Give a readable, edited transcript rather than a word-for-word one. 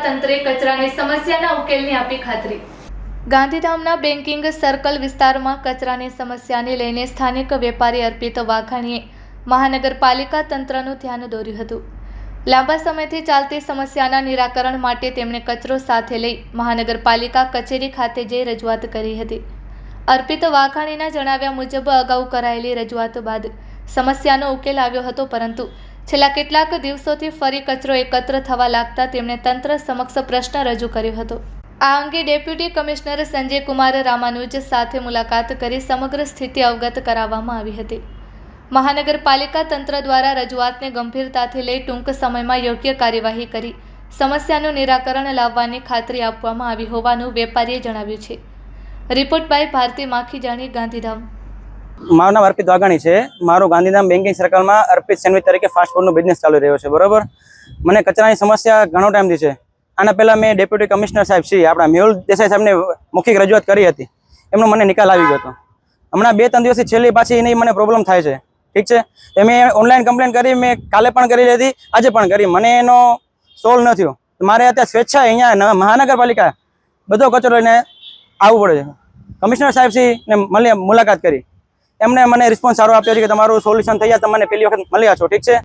તંત્રે કચરાની સમસ્યાના ઉકેલની આપી ખાતરી। ગાંધીધામના બેન્કિંગ સર્કલ વિસ્તારમાં કચરાની સમસ્યાને લઈને સ્થાનિક વેપારી અર્પિત વાઘાણીએ મહાનગરપાલિકા તંત્રનું ધ્યાન દોર્યું હતું। લાંબા સમયથી ચાલતી સમસ્યાના નિરાકરણ માટે તેમણે કચરો સાથે લઈ મહાનગરપાલિકા કચેરી ખાતે જઈ રજૂઆત કરી હતી। અર્પિત વાઘાણીના જણાવ્યા મુજબ અગાઉ કરાયેલી રજૂઆત બાદ સમસ્યાનો ઉકેલ આવ્યો હતો, પરંતુ છેલ્લા કેટલાક દિવસોથી ફરી કચરો એકત્ર થવા લાગતા તેમણે તંત્ર સમક્ષ પ્રશ્ન રજૂ કર્યો હતો। આ અંગે ડેપ્યુટી કમિશનર સંજય કુમાર રામાનુજ સાથે મુલાકાત કરી સમગ્ર સ્થિતિ અવગત કરાવવામાં આવી હતી। મહાનગરપાલિકા તંત્ર દ્વારા રજૂઆતને ગંભીરતાથી લઈ ટૂંક સમયમાં યોગ્ય કાર્યવાહી કરી સમસ્યાનું નિરાકરણ લાવવાની ખાતરી આપવામાં આવી હોવાનું વેપારીએ જણાવ્યું છે। Report by Bharti Makhijani, Gandhidham. મારું નામ અર્પિત વાઘાણી છે। મારું ગાંધીધામ બેન્કિંગ સર્કલમાં અર્પિત સેન્ડવિચ તરીકે ફાસ્ટ ફૂડનો બિઝનેસ ચાલુ રહ્યો છે, બરોબર। મને કચરાની સમસ્યા ઘણો ટાઈમથી છે। આના પહેલાં મેં ડેપ્યુટી કમિશનર સાહેબ શ્રી આપણા મેહુલ દેસાઈ સાહેબને મૌખિક રજૂઆત કરી હતી, એમનો મને નિકાલ આવી ગયો હતો। હમણાં 2-3 દિવસથી છેલ્લી પાછી એની મને પ્રોબ્લેમ થાય છે, ઠીક છે। મેં ઓનલાઈન કમ્પ્લેન કરી, મેં કાલે પણ કરી હતી, આજે પણ કરી, મને એનો સોલ્વ ન થયો। મારે અત્યારે સ્વેચ્છાએ અહીંયા મહાનગરપાલિકા બધો કચરો લઈને આવવું પડે છે। કમિશનર સાહેબ શ્રીને મુલાકાત કરી, એમને મને રિસ્પોન્સ સારો આપ્યો છે કે તમારું સોલ્યુશન થઈ જાય, તમને પહેલી વખત મળ્યા છો, ઠીક છે।